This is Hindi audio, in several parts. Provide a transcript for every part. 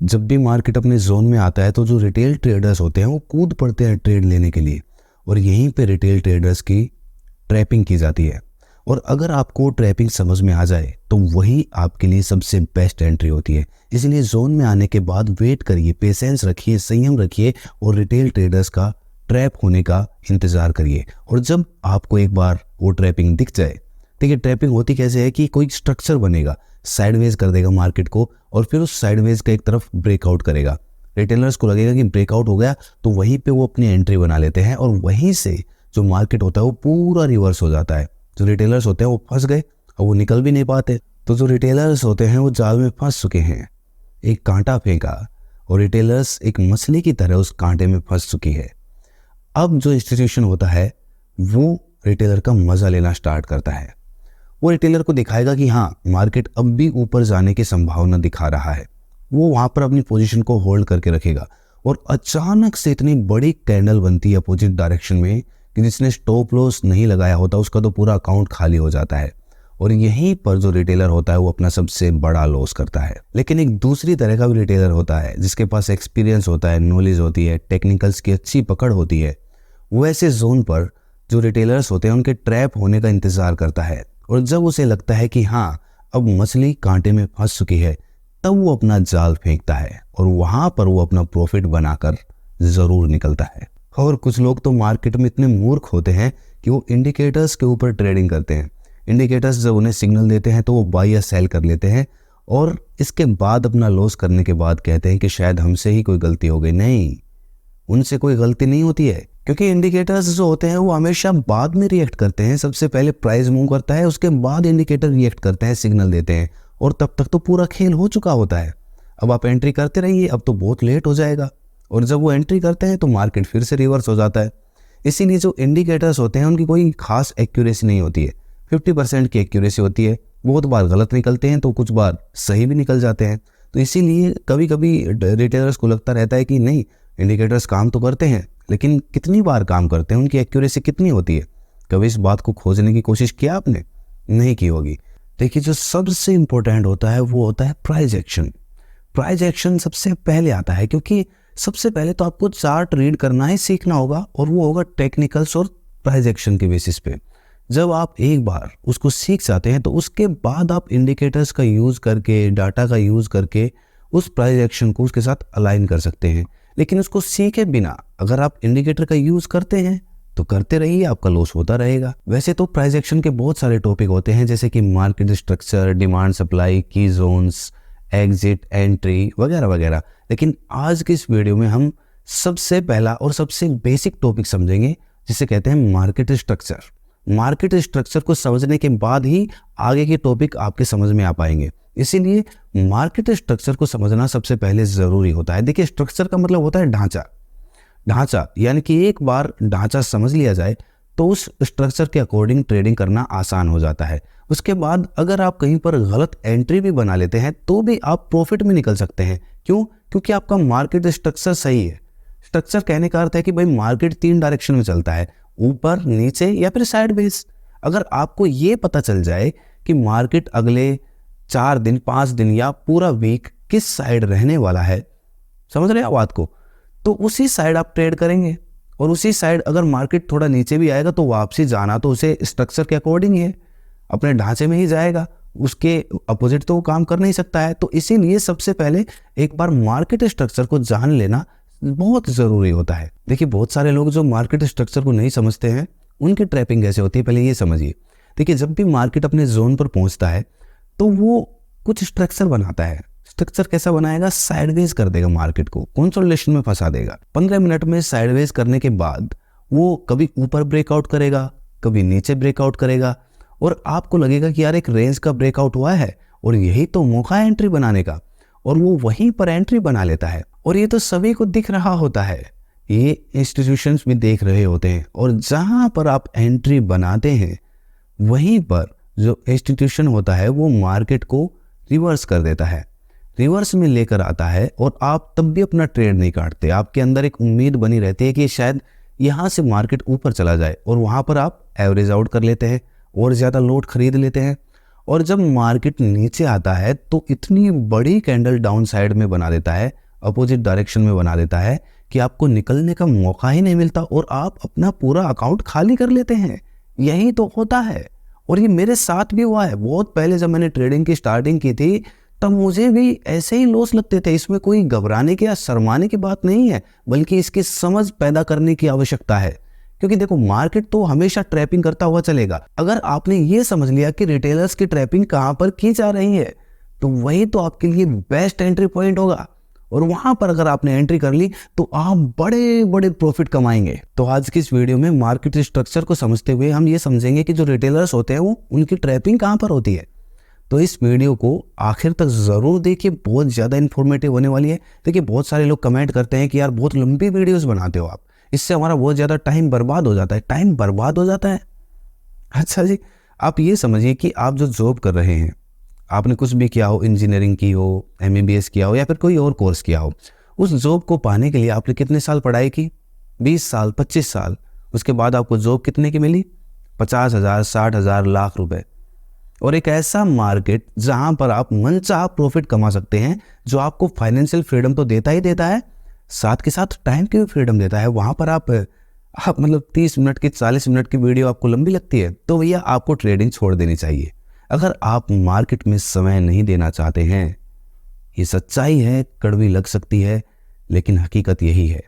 जब भी मार्केट अपने जोन में आता है तो जो रिटेल ट्रेडर्स होते हैं वो कूद पड़ते हैं ट्रेड लेने के लिए, और यहीं पे रिटेल ट्रेडर्स की ट्रैपिंग की जाती है। और अगर आपको ट्रैपिंग समझ में आ जाए तो वही आपके लिए सबसे बेस्ट एंट्री होती है। इसलिए जोन में आने के बाद वेट करिए, पेशेंस रखिए, संयम रखिए और रिटेल ट्रेडर्स का ट्रैप होने का इंतज़ार करिए। और जब आपको एक बार वो ट्रैपिंग दिख जाए, देखिए ट्रैपिंग होती कैसे है कि कोई स्ट्रक्चर बनेगा, साइडवेज कर देगा मार्केट को और फिर उस साइडवेज का एक तरफ ब्रेकआउट करेगा। रिटेलर्स को लगेगा कि ब्रेकआउट हो गया, तो वहीं पे वो अपनी एंट्री बना लेते हैं और वहीं से जो मार्केट होता है वो पूरा रिवर्स हो जाता है। जो रिटेलर्स होते हैं वो फंस गए और वो निकल भी नहीं पाते। तो जो रिटेलर्स होते हैं वो जाल में फंस चुके हैं। एक कांटा फेंका और रिटेलर्स एक मछली की तरह उस कांटे में फंस चुकी है। अब जो इंस्टीट्यूशन होता है वो रिटेलर का मजा लेना स्टार्ट करता है। वो रिटेलर को दिखाएगा कि हाँ, मार्केट अब भी ऊपर जाने की संभावना दिखा रहा है। वो वहां पर अपनी पोजीशन को होल्ड करके रखेगा और अचानक से इतनी बड़ी कैंडल बनती है अपोजिट डायरेक्शन में कि जिसने स्टॉप लॉस नहीं लगाया होता उसका तो पूरा अकाउंट खाली हो जाता है। और यहीं पर जो रिटेलर होता है वो अपना सबसे बड़ा लॉस करता है। लेकिन एक दूसरी तरह का भी रिटेलर होता है जिसके पास एक्सपीरियंस होता है, नॉलेज होती है, टेक्निकल्स की अच्छी पकड़ होती है। वो ऐसे जोन पर जो रिटेलर्स होते हैं उनके ट्रैप होने का इंतजार करता है और जब उसे लगता है कि हाँ, अब मछली कांटे में फंस चुकी है, तब वो अपना जाल फेंकता है और वहां पर वो अपना प्रॉफिट बनाकर जरूर निकलता है। और कुछ लोग तो मार्केट में इतने मूर्ख होते हैं कि वो इंडिकेटर्स के ऊपर ट्रेडिंग करते हैं। इंडिकेटर्स जब उन्हें सिग्नल देते हैं तो वो बाय या सेल कर लेते हैं और इसके बाद अपना लॉस करने के बाद कहते हैं कि शायद हमसे ही कोई गलती हो गई। नहीं, उनसे कोई गलती नहीं होती है, क्योंकि इंडिकेटर्स जो होते हैं वो हमेशा बाद में रिएक्ट करते हैं। सबसे पहले प्राइस मूव करता है, उसके बाद इंडिकेटर रिएक्ट करते हैं, सिग्नल देते हैं और तब तक तो पूरा खेल हो चुका होता है। अब आप एंट्री करते रहिए, अब तो बहुत लेट हो जाएगा। और जब वो एंट्री करते हैं तो मार्केट फिर से रिवर्स हो जाता है। इसीलिए जो इंडिकेटर्स होते हैं उनकी कोई खास एक्यूरेसी नहीं होती है, 50% की एक्यूरेसी होती है। बहुत बार गलत निकलते हैं तो कुछ बार सही भी निकल जाते हैं। तो इसीलिए कभी कभी रिटेलर्स को लगता रहता है कि नहीं, इंडिकेटर्स काम तो करते हैं, लेकिन कितनी बार काम करते हैं, उनकी एक्यूरेसी कितनी होती है। कभी इस बात को खोजने की कोशिश किया आपने? नहीं की होगी। देखिए, जो सबसे इंपॉर्टेंट होता है वो होता है प्राइस एक्शन। प्राइस एक्शन सबसे पहले आता है, क्योंकि सबसे पहले तो आपको चार्ट रीड करना ही सीखना होगा और वो होगा टेक्निकल्स और प्राइस एक्शन के बेसिस पे। जब आप एक बार उसको सीख जाते हैं तो उसके बाद आप इंडिकेटर्स का यूज़ करके, डाटा का यूज़ करके उस प्राइस एक्शन को उसके साथ अलाइन कर सकते हैं। लेकिन उसको सीखे बिना अगर आप इंडिकेटर का यूज़ करते हैं तो करते रहिए, आपका लॉस होता रहेगा। वैसे तो प्राइस एक्शन के बहुत सारे टॉपिक होते हैं, जैसे कि मार्केट स्ट्रक्चर, डिमांड सप्लाई, की जोन्स, एग्जिट, एंट्री वगैरह वगैरह। लेकिन आज की इस वीडियो में हम सबसे पहला और सबसे बेसिक टॉपिक समझेंगे जिसे कहते हैं मार्केट स्ट्रक्चर। मार्केट स्ट्रक्चर को समझने के बाद ही आगे के टॉपिक आपके समझ में आ पाएंगे। इसीलिए मार्केट स्ट्रक्चर को समझना सबसे पहले ज़रूरी होता है। देखिए, स्ट्रक्चर का मतलब होता है ढांचा। ढांचा यानी कि एक बार ढांचा समझ लिया जाए तो उस स्ट्रक्चर के अकॉर्डिंग ट्रेडिंग करना आसान हो जाता है। उसके बाद अगर आप कहीं पर गलत एंट्री भी बना लेते हैं तो भी आप प्रॉफिट में निकल सकते हैं। क्यों? क्योंकि आपका मार्केट स्ट्रक्चर सही है। स्ट्रक्चर कहने का अर्थ है कि भाई मार्केट 3 डायरेक्शन में चलता है, ऊपर, नीचे या फिर साइडवेज। अगर आपको ये पता चल जाए कि मार्केट अगले 4 दिन, 5 दिन या पूरा वीक किस साइड रहने वाला है, समझ रहे हैं बात को, तो उसी साइड आप ट्रेड करेंगे। और उसी साइड अगर मार्केट थोड़ा नीचे भी आएगा तो वापसी जाना तो उसे स्ट्रक्चर के अकॉर्डिंग ही है, अपने ढांचे में ही जाएगा, उसके अपोजिट तो वो काम कर नहीं सकता है। तो इसीलिए सबसे पहले एक बार मार्केट स्ट्रक्चर को जान लेना बहुत ज़रूरी होता है। देखिए, बहुत सारे लोग जो मार्केट स्ट्रक्चर को नहीं समझते हैं उनकी ट्रैपिंग कैसे होती है, पहले ये समझिए। देखिए, जब भी मार्केट अपने जोन पर पहुंचता है तो वो कुछ स्ट्रक्चर बनाता है। स्ट्रक्चर कैसा बनाएगा? साइडवेज कर देगा मार्केट को, कंसोलिडेशन में फंसा देगा। 15 मिनट में साइडवेज करने के बाद वो कभी ऊपर ब्रेकआउट करेगा, कभी नीचे ब्रेकआउट करेगा और आपको लगेगा कि यार एक रेंज का ब्रेकआउट हुआ है और यही तो मौका है एंट्री बनाने का, और वो वहीं पर एंट्री बना लेता है। और ये तो सभी को दिख रहा होता है, ये इंस्टीट्यूशंस भी देख रहे होते हैं। और जहां पर आप एंट्री बनाते हैं वहीं पर जो इंस्टीट्यूशन होता है वो मार्केट को रिवर्स कर देता है, रिवर्स में लेकर आता है और आप तब भी अपना ट्रेड नहीं काटते। आपके अंदर एक उम्मीद बनी रहती है कि शायद यहाँ से मार्केट ऊपर चला जाए और वहाँ पर आप एवरेज आउट कर लेते हैं और ज़्यादा लॉट खरीद लेते हैं। और जब मार्केट नीचे आता है तो इतनी बड़ी कैंडल डाउन साइड में बना देता है, अपोजिट डायरेक्शन में बना देता है कि आपको निकलने का मौका ही नहीं मिलता और आप अपना पूरा अकाउंट खाली कर लेते हैं। यही तो होता है और ये मेरे साथ भी हुआ है। बहुत पहले जब मैंने ट्रेडिंग की स्टार्टिंग की थी तब मुझे भी ऐसे ही लॉस लगते थे। इसमें कोई घबराने की या शर्माने की बात नहीं है, बल्कि इसकी समझ पैदा करने की आवश्यकता है। क्योंकि देखो, मार्केट तो हमेशा ट्रैपिंग करता हुआ चलेगा। अगर आपने ये समझ लिया कि रिटेलर्स की ट्रैपिंग कहाँ पर की जा रही है तो वही तो आपके लिए बेस्ट एंट्री पॉइंट होगा और वहां पर अगर आपने एंट्री कर ली तो आप बड़े बड़े प्रॉफिट कमाएंगे। तो आज की इस वीडियो में मार्केट स्ट्रक्चर को समझते हुए हम ये समझेंगे कि जो रिटेलर्स होते हैं वो उनकी ट्रैपिंग कहाँ पर होती है। तो इस वीडियो को आखिर तक ज़रूर देखिए, बहुत ज़्यादा इन्फॉर्मेटिव होने वाली है। देखिए, बहुत सारे लोग कमेंट करते हैं कि यार बहुत लंबी वीडियोस बनाते हो आप, इससे हमारा बहुत ज़्यादा टाइम बर्बाद हो जाता है। टाइम बर्बाद हो जाता है? अच्छा जी, आप ये समझिए कि आप जो जॉब कर रहे हैं, आपने कुछ भी किया हो, इंजीनियरिंग की हो, MBBS किया हो या फिर कोई और कोर्स किया हो, उस जॉब को पाने के लिए आपने कितने साल पढ़ाई की? 20 साल, 25 साल। उसके बाद आपको जॉब कितने की मिली? 50,000, 60,000, लाख रुपए। और एक ऐसा मार्केट जहां पर आप मनचाहा प्रॉफिट कमा सकते हैं, जो आपको फाइनेंशियल फ्रीडम तो देता ही देता है, साथ के साथ टाइम की भी फ्रीडम देता है। वहां पर आप मतलब 30 मिनट की, 40 मिनट की वीडियो आपको लंबी लगती है तो भैया आपको ट्रेडिंग छोड़ देनी चाहिए। अगर आप मार्केट में समय नहीं देना चाहते हैं, ये सच्चाई है, कड़वी लग सकती है लेकिन हकीकत यही है।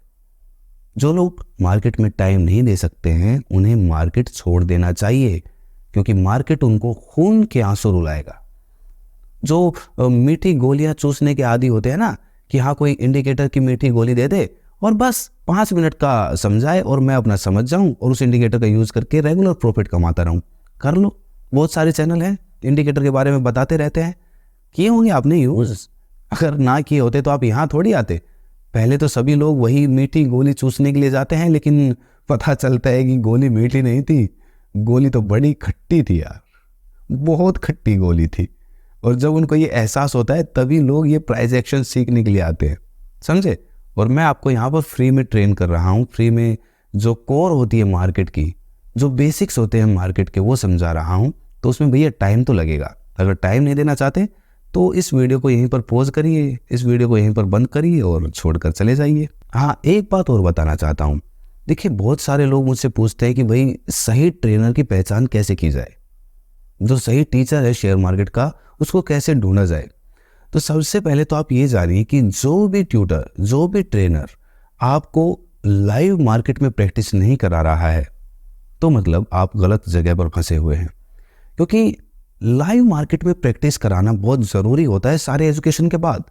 जो लोग मार्केट में टाइम नहीं दे सकते हैं उन्हें मार्केट छोड़ देना चाहिए, क्योंकि मार्केट उनको खून के आंसू रुलाएगा। जो मीठी गोलियां चूसने के आदी होते हैं ना, कि हाँ कोई इंडिकेटर की मीठी गोली दे दे और बस 5 मिनट का समझाए और मैं अपना समझ जाऊं और उस इंडिकेटर का यूज करके रेगुलर प्रॉफिट कमाता रहूं। कर लो, बहुत सारे चैनल हैं इंडिकेटर के बारे में बताते रहते हैं। किए होंगे आपने यूज? अगर ना किए होते तो आप यहाँ थोड़ी आते। पहले तो सभी लोग वही मीठी गोली चूसने के लिए जाते हैं, लेकिन पता चलता है कि गोली मीठी नहीं थी, गोली तो बड़ी खट्टी थी यार, बहुत खट्टी गोली थी। और जब उनको ये एहसास होता है तभी लोग ये प्राइस एक्शन सीखने के लिए आते हैं, समझे। और मैं आपको यहाँ पर फ्री में ट्रेन कर रहा हूँ, फ्री में जो कोर होती है मार्केट की, जो बेसिक्स होते हैं मार्केट के, वो समझा रहा हूँ। तो उसमें भैया टाइम तो लगेगा। अगर टाइम नहीं देना चाहते तो इस वीडियो को यहीं पर पॉज करिए, इस वीडियो को यहीं पर बंद करिए और छोड़कर चले जाइए। हाँ, एक बात और बताना चाहता हूँ। देखिए, बहुत सारे लोग मुझसे पूछते हैं कि भाई सही ट्रेनर की पहचान कैसे की जाए, जो सही टीचर है शेयर मार्केट का उसको कैसे ढूंढा जाए। तो सबसे पहले तो आप ये जानिए कि जो भी ट्यूटर, जो भी ट्रेनर आपको लाइव मार्केट में प्रैक्टिस नहीं करा रहा है तो मतलब आप गलत जगह पर फंसे हुए हैं। क्योंकि लाइव मार्केट में प्रैक्टिस कराना बहुत ज़रूरी होता है सारे एजुकेशन के बाद।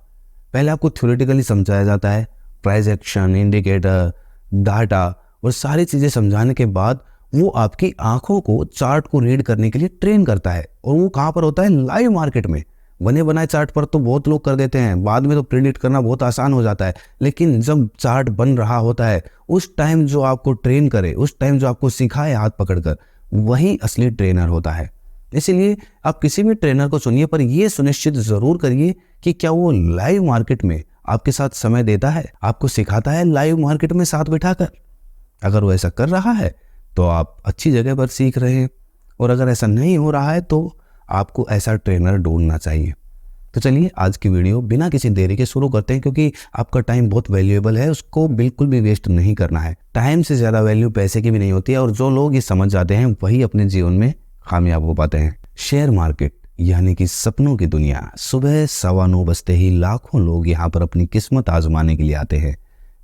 पहले आपको थ्योरेटिकली समझाया जाता है, प्राइस एक्शन, इंडिकेटर, डाटा और सारी चीज़ें समझाने के बाद वो आपकी आंखों को, चार्ट को रीड करने के लिए ट्रेन करता है। और वो कहाँ पर होता है? लाइव मार्केट में। बने बनाए चार्ट पर तो बहुत लोग कर देते हैं, बाद में तो प्रिडिक्ट करना बहुत आसान हो जाता है, लेकिन जब चार्ट बन रहा होता है उस टाइम जो आपको ट्रेन करे, उस टाइम जो आपको सिखाए हाथ पकड़कर, वही असली ट्रेनर होता है। इसीलिए आप किसी भी ट्रेनर को चुनिए, पर यह सुनिश्चित जरूर करिए कि क्या वो लाइव मार्केट में आपके साथ समय देता है, आपको सिखाता है लाइव मार्केट में साथ बिठाकर। अगर वो ऐसा कर रहा है तो आप अच्छी जगह पर सीख रहे हैं, और अगर ऐसा नहीं हो रहा है तो आपको ऐसा ट्रेनर ढूंढना चाहिए। तो चलिए आज की वीडियो बिना किसी देरी के शुरू करते हैं, क्योंकि आपका टाइम बहुत वैल्यूएबल है, उसको बिल्कुल भी वेस्ट नहीं करना है। टाइम से ज़्यादा वैल्यू पैसे की भी नहीं होती है, और जो लोग ये समझ जाते हैं वही अपने जीवन में कामयाब हो पाते हैं। शेयर मार्केट यानी कि सपनों की दुनिया। सुबह 9:15 बजते ही लाखों लोग यहाँ पर अपनी किस्मत आजमाने के लिए आते हैं,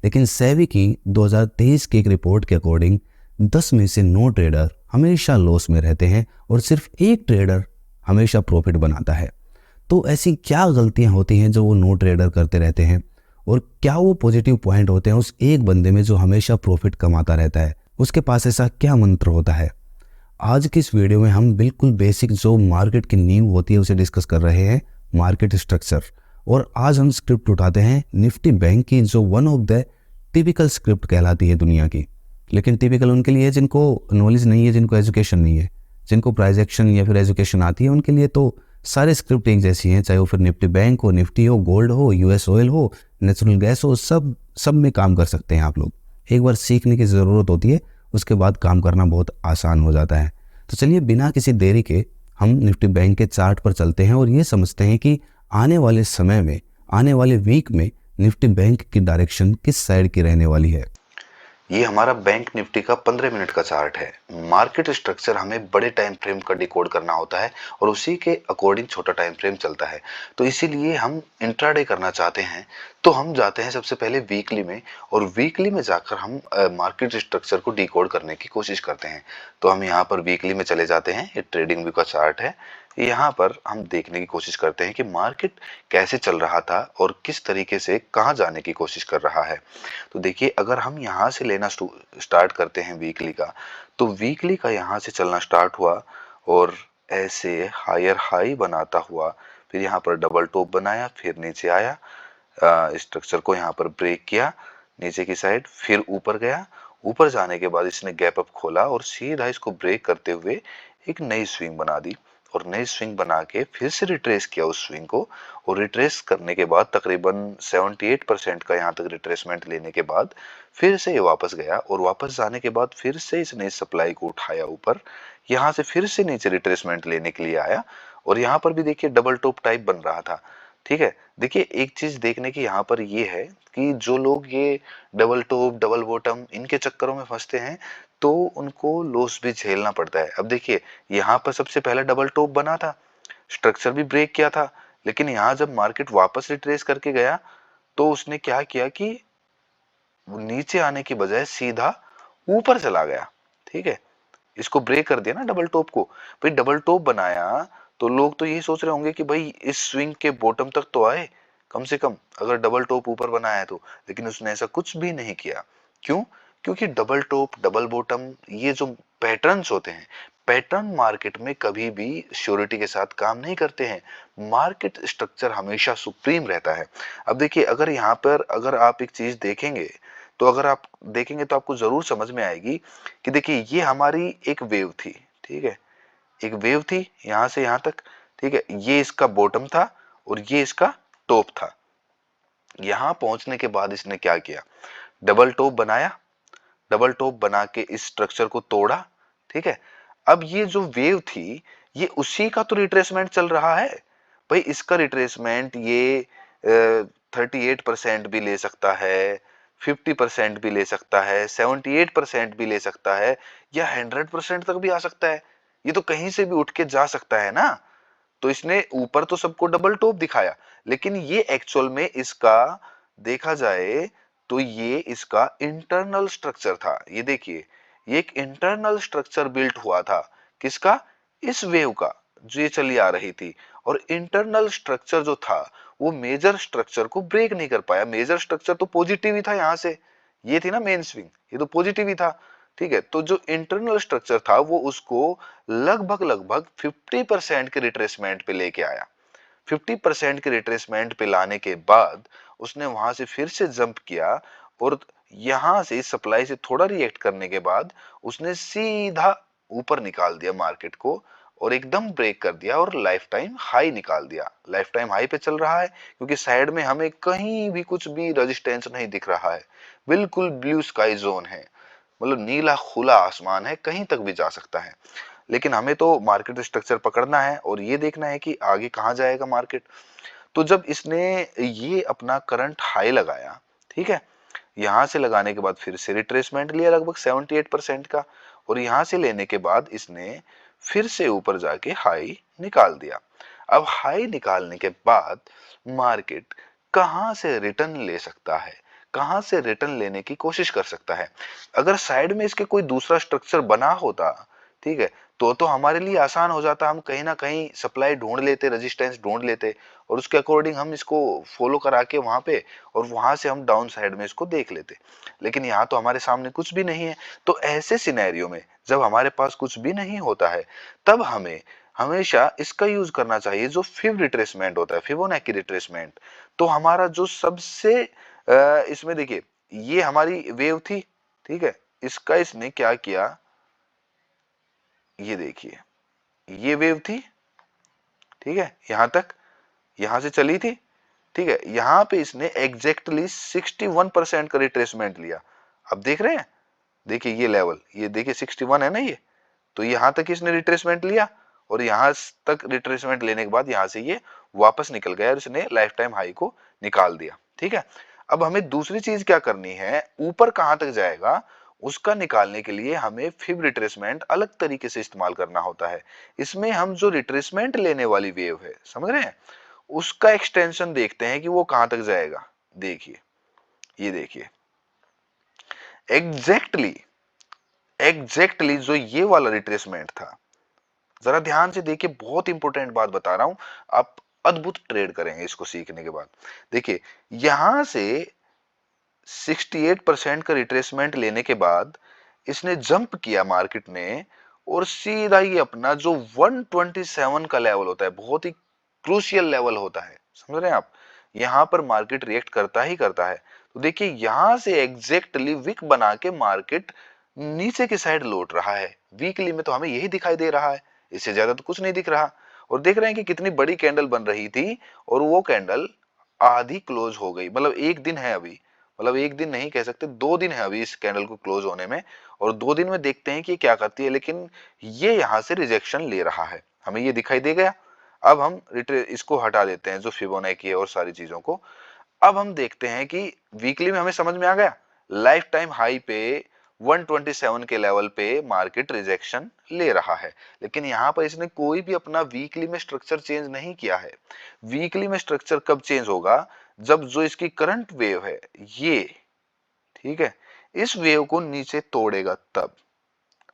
लेकिन सेबी की 2023 की एक रिपोर्ट के अकॉर्डिंग 10 में से 9 ट्रेडर हमेशा लॉस में रहते हैं और सिर्फ एक ट्रेडर हमेशा प्रॉफिट बनाता है। तो ऐसी क्या गलतियां होती हैं जो वो 9 ट्रेडर करते रहते हैं, और क्या वो पॉजिटिव पॉइंट होते हैं उस एक बंदे में जो हमेशा प्रॉफिट कमाता रहता है? उसके पास ऐसा क्या मंत्र होता है? आज की इस वीडियो में हम बिल्कुल बेसिक जो मार्केट की नींव होती है उसे डिस्कस कर रहे हैं, मार्केट स्ट्रक्चर। और आज हम स्क्रिप्ट उठाते हैं निफ्टी बैंक की, जो one of the typical script कहलाती है दुनिया की। लेकिन टिपिकल उनके लिए जिनको नॉलेज नहीं है, जिनको एजुकेशन नहीं है, जिनको प्राइस एक्शन या फिर एजुकेशन आती है, उनके लिए तो सारे स्क्रिप्ट एक जैसी हैं, चाहे वो फिर निफ्टी बैंक हो, निफ्टी हो, गोल्ड हो, US ऑयल हो, नेचुरल गैस हो, सब में काम कर सकते हैं आप लोग। एक बार सीखने की ज़रूरत होती है, उसके बाद काम करना बहुत आसान हो जाता है। तो चलिए बिना किसी देरी के हम निफ्टी बैंक के चार्ट पर चलते हैं और ये समझते हैं कि आने वाले समय में, आने वाले वीक में निफ्टी बैंक की डायरेक्शन किस साइड की रहने वाली है। ये हमारा बैंक निफ्टी का 15 मिनट का चार्ट है। मार्केट स्ट्रक्चर हमें बड़े टाइम फ्रेम का डिकोड करना होता है और उसी के अकॉर्डिंग छोटा टाइम फ्रेम चलता है। तो इसीलिए हम इंट्राडे करना चाहते हैं तो हम जाते हैं सबसे पहले वीकली में, और वीकली में जाकर हम मार्केट स्ट्रक्चर को डिकोड करने की कोशिश करते हैं। तो हम यहाँ पर वीकली में चले जाते हैं। ये ट्रेडिंग व्यू का चार्ट है। यहाँ पर हम देखने की कोशिश करते हैं कि मार्केट कैसे चल रहा था और किस तरीके से कहाँ जाने की कोशिश कर रहा है। तो देखिए, अगर हम यहाँ से लेना स्टार्ट करते हैं वीकली का, तो वीकली का यहाँ से चलना स्टार्ट हुआ और ऐसे हायर हाई बनाता हुआ फिर यहाँ पर डबल टॉप बनाया, फिर नीचे आया, स्ट्रक्चर को यहाँ पर ब्रेक किया नीचे की साइड, फिर ऊपर गया। ऊपर जाने के बाद इसने गैप अप खोला और सीधा इसको ब्रेक करते हुए एक नई स्विंग बना दी, और नई स्विंग बना के फिर से रिट्रेस किया उस स्विंग को, और रिट्रेस करने के बाद तकरीबन 78% का यहाँ तक रिट्रेसमेंट लेने के बाद फिर से ये वापस गया, और वापस जाने के बाद फिर से इसने इस सप्लाई को उठाया ऊपर, यहाँ से फिर से नीचे रिट्रेसमेंट लेने के लिए आया, और यहाँ पर भी देखिए डबल टॉप टाइप बन रहा था। ठीक है, देखिए एक चीज देखने की यहाँ पर ये है कि जो लोग ये डबल टॉप डबल बॉटम इनके चक्करों में फंसते हैं तो उनको लॉस भी झेलना पड़ता है। अब देखिए, यहाँ पर सबसे पहले डबल टॉप बना था, स्ट्रक्चर भी ब्रेक किया था, लेकिन यहाँ जब मार्केट वापस रिट्रेस करके गया तो उसने क्या किया कि नीचे आने की बजाय सीधा ऊपर चला गया। ठीक है, इसको ब्रेक कर दिया ना डबल टॉप को। भाई डबल टॉप बनाया तो लोग तो यही सोच रहे होंगे कि भाई इस स्विंग के बॉटम तक तो आए कम से कम, अगर डबल टॉप ऊपर बनाया है तो। लेकिन उसने ऐसा कुछ भी नहीं किया। क्यों? क्योंकि डबल टॉप डबल बॉटम ये जो पैटर्न्स होते हैं, पैटर्न मार्केट में कभी भी श्योरिटी के साथ काम नहीं करते हैं। मार्केट स्ट्रक्चर हमेशा सुप्रीम रहता है। अब देखिए, अगर यहाँ पर अगर आप एक चीज देखेंगे तो अगर आप देखेंगे तो आपको जरूर समझ में आएगी कि देखिए ये हमारी एक वेव थी। ठीक है, एक वेव थी यहां से यहां तक। ठीक है, ये इसका बॉटम था और ये इसका टॉप था। यहां पहुंचने के बाद इसने क्या किया, डबल टॉप बनाया, डबल टॉप बना के इस स्ट्रक्चर को तोड़ा। ठीक है, अब ये जो वेव थी ये उसी का तो रिट्रेसमेंट चल रहा है। भाई इसका रिट्रेसमेंट ये 38% भी ले सकता है, 50% भी ले सकता है, 78% भी ले सकता है, या 100% तक भी आ सकता है। ये तो कहीं से भी उठ के जा सकता है ना। तो इसने ऊपर तो सबको डबल टॉप दिखाया, लेकिन ये एक्चुअल में इसका देखा जाए तो ये इसका इंटरनल स्ट्रक्चर था। ये देखिए, ये एक इंटरनल स्ट्रक्चर बिल्ट हुआ था। किसका? इस वेव का, जो ये चली आ रही थी। और इंटरनल स्ट्रक्चर जो था वो मेजर स्ट्रक्चर को ब्रेक नहीं कर पाया। मेजर स्ट्रक्चर तो पॉजिटिव ही था, यहां से ये थी ना मेन स्विंग, ये तो पॉजिटिव ही था। ठीक है, तो जो इंटरनल स्ट्रक्चर था वो उसको लगभग लगभग 50% के रिट्रेसमेंट पे लेके आया। 50% के रिट्रेसमेंट पे लाने के बाद उसने वहां से फिर से जंप किया, और यहां से सप्लाई से थोड़ा रिएक्ट करने के बाद उसने सीधा ऊपर निकाल दिया मार्केट को, और एकदम ब्रेक कर दिया और लाइफ टाइम हाई निकाल दिया। लाइफ टाइम हाई पे चल रहा है क्योंकि साइड में हमें कहीं भी कुछ भी रेजिस्टेंस नहीं दिख रहा है। बिल्कुल ब्लू स्काई जोन है, मतलब नीला खुला आसमान है, कहीं तक भी जा सकता है। लेकिन हमें तो मार्केट स्ट्रक्चर पकड़ना है और ये देखना है कि आगे कहाँ जाएगा मार्केट। तो जब इसने ये अपना करंट हाई लगाया, ठीक है, यहां से लगाने के बाद फिर से रिट्रेसमेंट लिया लगभग 78% का, और यहां से लेने के बाद इसने फिर से ऊपर जाके हाई निकाल दिया। अब हाई निकालने के बाद मार्केट कहां से रिटर्न ले सकता है, कहां से रिटर्न लेने की कोशिश कर सकता है। अगर साइड में इसके कोई दूसरा स्ट्रक्चर बना होता, ठीक है, तो हमारे लिए आसान हो जाता। हम कहीं ना कहीं सप्लाई ढूंढ लेते, रेजिस्टेंस ढूंढ लेते, और उसके अकॉर्डिंग हम इसको फॉलो करा के वहां पे, और वहां से हम डाउन साइड में इसको देख लेते। लेकिन यहाँ तो हमारे सामने कुछ भी नहीं है। तो ऐसे सिनेरियो में जब हमारे पास कुछ भी नहीं होता है, तब हमें हमेशा इसका यूज करना चाहिए जो फिब रिट्रेसमेंट होता है, फिबोनाची रिट्रेसमेंट। तो हमारा जो सबसे इसमें देखिए, ये हमारी वेव थी, ठीक है, इसका इसने क्या किया, ये देखिए, ये वेव थी, ठीक है, यहां तक, यहां से चली थी, ठीक है, यहां पे इसने एग्जैक्टली 61% का रिट्रेसमेंट लिया। अब देख रहे हैं, देखिए ये लेवल, ये देखिए 61 है ना ये, तो यहां तक इसने रिट्रेसमेंट लिया और यहाँ तक रिट्रेसमेंट लेने के बाद यहाँ से ये वापस निकल गया और इसने लाइफ टाइम हाई को निकाल दिया। ठीक है, अब हमें दूसरी चीज क्या करनी है, ऊपर कहां तक जाएगा उसका निकालने के लिए हमें फिब रिट्रेसमेंट अलग तरीके से इस्तेमाल करना होता है। इसमें हम जो रिट्रेसमेंट लेने वाली वेव है, समझ रहे हैं, उसका एक्सटेंशन देखते हैं कि वो कहां तक जाएगा। देखिए, ये देखिए एग्जैक्टली एग्जैक्टली जो ये वाला रिट्रेसमेंट था, जरा ध्यान से देखिए, बहुत इंपॉर्टेंट बात बता रहा हूं, आप अद्भुत ट्रेड करेंगे इसको सीखने के बाद। देखिए, यहां से 68% का रिट्रेसमेंट लेने के बाद इसने जंप किया मार्केट ने, और सीधा ही अपना जो 127 का लेवल होता है, बहुत ही क्रूशियल लेवल होता है, समझ रहे हैं आप, यहां पर मार्केट रिएक्ट करता ही करता है। तो देखिए, यहां से एग्जैक्टली विक बना के मार्केट नीचे की साइड लौट रहा है। वीकली में तो हमें यही दिखाई दे रहा है, इससे ज्यादा तो कुछ नहीं दिख रहा। और देख रहे हैं कि कितनी बड़ी कैंडल बन रही थी और वो कैंडल आधी क्लोज हो गई, मतलब एक दिन है अभी, मतलब एक दिन नहीं कह सकते, 2 दिन है अभी इस कैंडल को क्लोज होने में, और 2 दिन में देखते हैं कि क्या करती है। लेकिन ये यहां से रिजेक्शन ले रहा है, हमें ये दिखाई दे गया। अब हम इसको हटा देते हैं जो फिबोनाची है और सारी चीजों को। अब हम देखते हैं कि वीकली में हमें समझ में आ गया, लाइफ टाइम हाई पे 127 के लेवल पे मार्केट रिजेक्शन ले रहा है। लेकिन यहां पर इसने कोई भी अपना वीकली में स्ट्रक्चर चेंज नहीं किया है। वीकली में स्ट्रक्चर कब चेंज होगा, जब जो इसकी करंट वेव है ये, ठीक है, इस वेव को नीचे तोड़ेगा तब।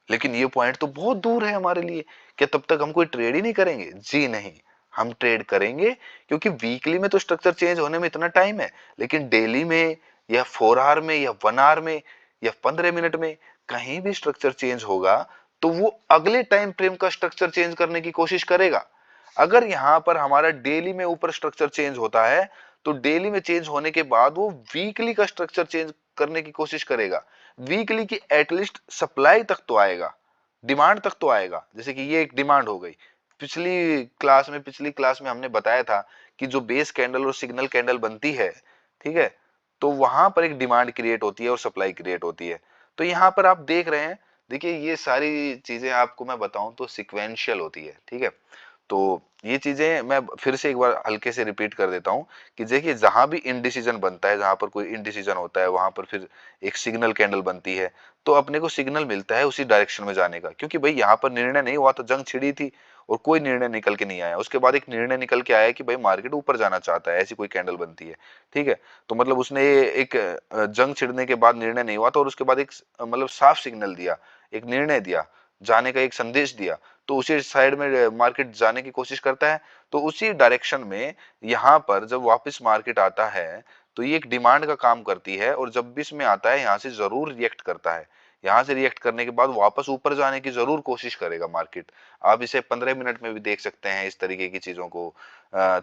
लेकिन ये पॉइंट तो बहुत दूर है हमारे लिए, क्या तब तक हम कोई ट्रेड ही नहीं करेंगे? जी नहीं, हम ट्रेड करेंगे, क्योंकि वीकली में तो स्ट्रक्चर चेंज होने में इतना टाइम है, लेकिन डेली में या 4 आवर में या 1 आवर में या 15 मिनट में कहीं भी स्ट्रक्चर चेंज होगा तो वो अगले टाइम फ्रेम का स्ट्रक्चर चेंज करने की कोशिश करेगा। अगर यहां पर हमारा डेली में ऊपर स्ट्रक्चर चेंज होता है तो डेली में चेंज होने के बाद वो वीकली का स्ट्रक्चर चेंज करने की कोशिश करेगा। वीकली की एटलीस्ट सप्लाई तक तो आएगा, डिमांड तक तो आएगा। जैसे कि ये एक डिमांड हो गई, पिछली क्लास में हमने बताया था कि जो बेस कैंडल और सिग्नल कैंडल बनती है, ठीक है, तो वहां पर एक डिमांड क्रिएट होती है और सप्लाई क्रिएट होती है। तो यहां पर आप देख रहे हैं, देखिए ये सारी चीजें आपको मैं बताऊं तो सिक्वेंशियल होती है, ठीक है। तो ये चीजें मैं फिर से एक बार हल्के से रिपीट कर देता हूं कि देखिए, जहां भी इनडिसीजन बनता है, जहां पर कोई इनडिसीजन होता है, वहां पर फिर एक सिग्नल कैंडल बनती है, तो अपने को सिग्नल मिलता है उसी डायरेक्शन में जाने का, क्योंकि भाई यहाँ पर निर्णय नहीं हुआ, तो जंग छिड़ी थी और कोई निर्णय निकल के नहीं आया। उसके बाद एक निर्णय निकल के आया कि भाई मार्केट ऊपर जाना चाहता है, ऐसी कोई कैंडल बनती है, ठीक है। तो मतलब उसने एक जंग छिड़ने के बाद निर्णय नहीं हुआ था, और उसके बाद एक मतलब साफ सिग्नल दिया, एक निर्णय दिया, जाने का एक संदेश दिया, तो उसी साइड में मार्केट जाने की कोशिश करता है। तो उसी डायरेक्शन में यहाँ पर जब वापस मार्केट आता है तो ये एक डिमांड का काम करती है, और जब भी इसमें आता है यहाँ से जरूर रिएक्ट करता है। यहाँ से रिएक्ट करने के बाद वापस ऊपर जाने की जरूर कोशिश करेगा मार्केट। आप इसे 15 मिनट में भी देख सकते हैं इस तरीके की चीजों को,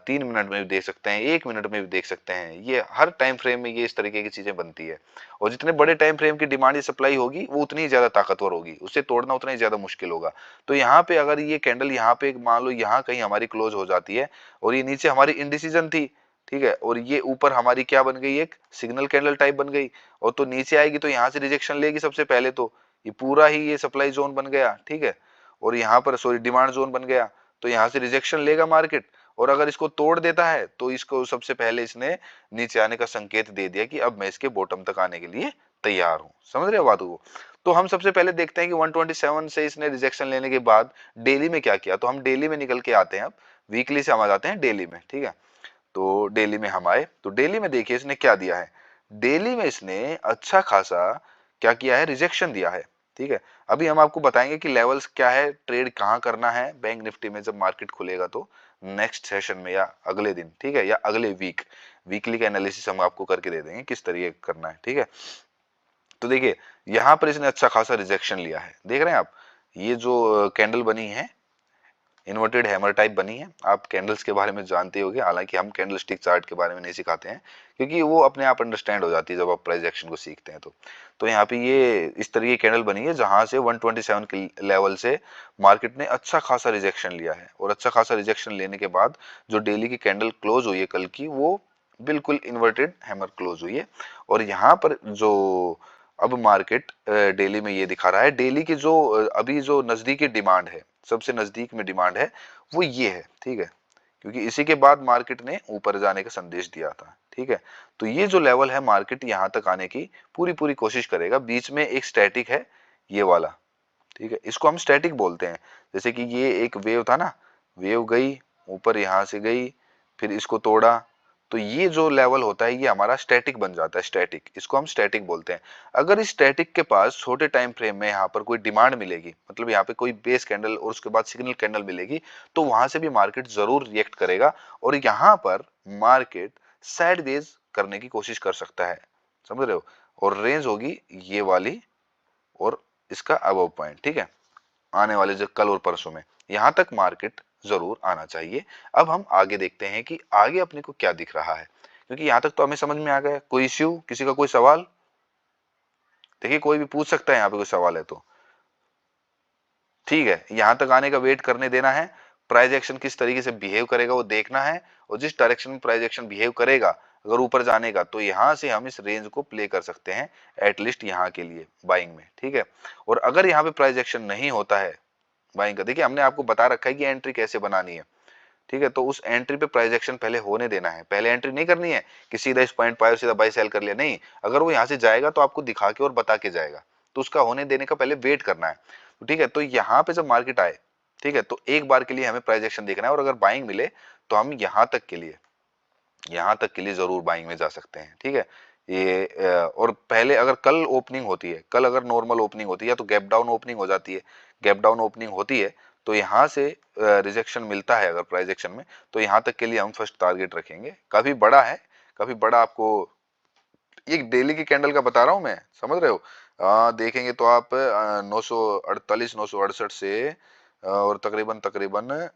3 मिनट में भी देख सकते हैं, 1 मिनट में भी देख सकते हैं। ये हर टाइम फ्रेम में ये इस तरीके की चीजें बनती है, और जितने बड़े टाइम फ्रेम की डिमांड या सप्लाई होगी वो उतनी ही ज्यादा ताकतवर होगी, उसे तोड़ना उतना ही ज्यादा मुश्किल होगा। तो यहाँ पे अगर ये कैंडल यहाँ पे मान लो यहाँ कहीं हमारी क्लोज हो जाती है, और ये नीचे हमारी इनडिसीजन थी, ठीक है, और ये ऊपर हमारी क्या बन गई, एक सिग्नल कैंडल टाइप बन गई, और तो नीचे आएगी तो यहाँ से रिजेक्शन लेगी सबसे पहले, तो ये पूरा ही ये सप्लाई जोन बन गया, ठीक है, और यहाँ पर सॉरी डिमांड जोन बन गया, तो यहाँ से रिजेक्शन लेगा मार्केट। और अगर इसको तोड़ देता है तो इसको सबसे पहले इसने नीचे आने का संकेत दे दिया कि अब मैं इसके बॉटम तक आने के लिए तैयार हूं। समझ रहे हो बात को? तो हम सबसे पहले देखते हैं कि 127 से इसने रिजेक्शन लेने के बाद डेली में क्या किया। तो हम डेली में निकल के आते हैं, अब वीकली से हम आ जाते हैं डेली में, ठीक है। तो डेली में हम आए, तो डेली में देखिए इसने क्या दिया है। डेली में इसने अच्छा खासा क्या किया है, रिजेक्शन दिया है, ठीक है। अभी हम आपको बताएंगे कि लेवल्स क्या है, ट्रेड कहाँ करना है बैंक निफ्टी में जब मार्केट खुलेगा, तो नेक्स्ट सेशन में या अगले दिन, ठीक है, या अगले वीकली का एनालिसिस हम आपको करके दे देंगे किस तरीके करना है, ठीक है। तो देखिए, यहां पर इसने अच्छा खासा रिजेक्शन लिया है, देख रहे हैं आप, ये जो कैंडल बनी है इन्वर्टेड हैमर टाइप बनी है। आप कैंडल्स के बारे में जानते होंगे, हालांकि हम कैंडल स्टिक चार्ट के बारे में नहीं सिखाते हैं, क्योंकि वो अपने आप अंडरस्टैंड हो जाती है जब आप प्राइस एक्शन को सीखते हैं। तो यहाँ पे ये इस तरह की कैंडल बनी है जहां से 127 के लेवल से मार्केट ने अच्छा खासा रिजेक्शन लिया है, और अच्छा खासा रिजेक्शन लेने के बाद जो डेली की कैंडल क्लोज हुई है कल की, वो बिल्कुल इन्वर्टेड हैमर क्लोज हुई है। और यहाँ पर जो अब मार्केट डेली में ये दिखा रहा है, डेली की जो अभी जो नजदीकी डिमांड है, सबसे नजदीक में डिमांड है वो ये है, ठीक है, क्योंकि इसी के बाद मार्केट ने ऊपर जाने का संदेश दिया था, ठीक है। तो ये जो लेवल है मार्केट यहाँ तक आने की पूरी पूरी कोशिश करेगा। बीच में एक स्टैटिक है ये वाला, ठीक है, इसको हम स्टैटिक बोलते हैं। जैसे कि ये एक वेव था ना, वेव गई ऊपर, यहां से गई, फिर इसको तोड़ा, तो ये जो लेवल होता है ये हमारा स्टैटिक बन जाता है, स्टैटिक, इसको हम स्टैटिक बोलते हैं। अगर इस स्टैटिक के पास छोटे टाइम फ्रेम में यहाँ पर कोई डिमांड मिलेगी, मतलब यहाँ पे कोई बेस कैंडल और उसके बाद सिग्नल कैंडल मिलेगी, तो वहां से भी मार्केट जरूर रिएक्ट करेगा और यहाँ पर मार्केट साइडवेज करने की कोशिश कर सकता है, समझ रहे हो। और रेंज होगी ये वाली और इसका अबव पॉइंट, ठीक है, आने वाले जो कल और परसों में यहां तक मार्केट जरूर आना चाहिए। अब हम आगे देखते हैं कि आगे अपने को क्या दिख रहा है, क्योंकि यहां तक तो हमें समझ में आ गया। कोई इश्यू, किसी का कोई सवाल? देखिए कोई भी पूछ सकता है यहाँ पे, कोई सवाल है तो ठीक है, यहां तक आने का वेट करने देना है। प्राइस एक्शन किस तरीके से बिहेव करेगा वो देखना है, और जिस डायरेक्शन में प्राइस एक्शन बिहेव करेगा, अगर ऊपर जाने का, तो यहां से हम इस रेंज को प्ले कर सकते हैं एटलीस्ट यहाँ के लिए बाइंग में, ठीक है। और अगर यहाँ पे प्राइस एक्शन नहीं होता है बाइंग का, देखिए हमने आपको बता रखा है कि एंट्री कैसे बनानी है, ठीक है। तो उस एंट्री पे प्राइस एक्शन पहले होने देना है, पहले एंट्री नहीं करनी है कि सीधा इस पॉइंट पाए सीधा बाई सेल कर लिया, नहीं। अगर वो यहाँ से जाएगा तो आपको दिखा के और बता के जाएगा, तो उसका होने देने का पहले वेट करना है, तो ठीक है। तो यहाँ पे जब मार्केट आए, ठीक है, तो एक बार के लिए हमें प्राइस एक्शन देखना है, और अगर बाइंग मिले तो हम यहाँ तक के लिए जरूर बाइंग में जा सकते हैं, ठीक है। ये और पहले अगर कल ओपनिंग होती है, कल अगर नॉर्मल ओपनिंग होती है या तो गैप डाउन ओपनिंग हो जाती है, गैप डाउन ओपनिंग होती है, तो यहाँ से रिजेक्शन मिलता है अगर प्राइस एक्शन में, तो यहाँ तक के लिए हम फर्स्ट टारगेट रखेंगे। काफी बड़ा है, काफी बड़ा, आपको एक डेली की कैंडल का बता रहा हूं मैं, समझ रहे हो। देखेंगे तो आप 948 968 से और तकरीबन तकरीबन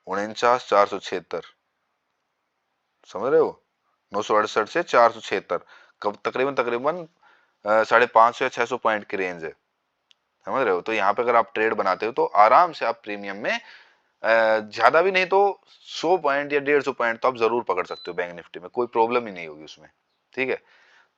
49 476, समझ रहे हो, 968 से 476, कब तकरीबन तकरीबन 550 या 600 पॉइंट की रेंज है, समझ रहे हो। तो यहाँ पे अगर आप ट्रेड बनाते हो तो आराम से आप प्रीमियम में ज्यादा भी नहीं तो 100 पॉइंट या 150 पॉइंट तो आप जरूर पकड़ सकते हो बैंक निफ्टी में, कोई प्रॉब्लम ही नहीं होगी उसमें, ठीक है।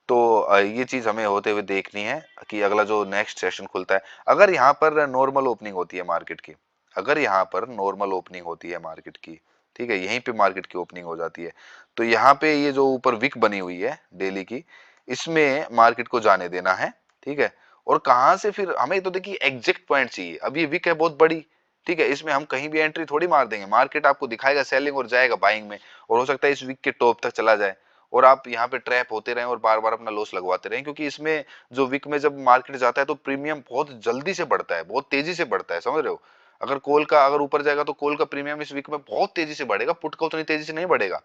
तो ये चीज हमें होते हुए देखनी है कि अगला जो नेक्स्ट सेशन खुलता है, अगर यहाँ पर नॉर्मल ओपनिंग होती है मार्केट की, अगर यहाँ पर नॉर्मल ओपनिंग होती है मार्केट की, ठीक है, यहीं पे मार्केट की ओपनिंग हो जाती है, तो यहाँ पे ये जो ऊपर विक बनी हुई है डेली की, इसमें मार्केट को जाने देना है, ठीक है। और कहाँ से फिर हमें तो देखिए एग्जैक्ट पॉइंट चाहिए। अब ये विक है बहुत बड़ी, ठीक है, इसमें हम कहीं भी एंट्री थोड़ी मार देंगे, मार्केट आपको दिखाएगा सेलिंग और जाएगा बाइंग में, और हो सकता है इस वीक के टॉप तक चला जाए और आप यहाँ पे ट्रैप होते रहें और बार बार अपना लॉस लगवाते रहें, क्योंकि इसमें जो वीक में जब मार्केट जाता है तो प्रीमियम बहुत जल्दी से बढ़ता है, बहुत तेजी से बढ़ता है, समझ रहे हो। अगर कॉल का अगर ऊपर जाएगा तो कॉल का प्रीमियम इस वीक में बहुत तेजी से बढ़ेगा, पुट का उतनी तेजी से नहीं बढ़ेगा,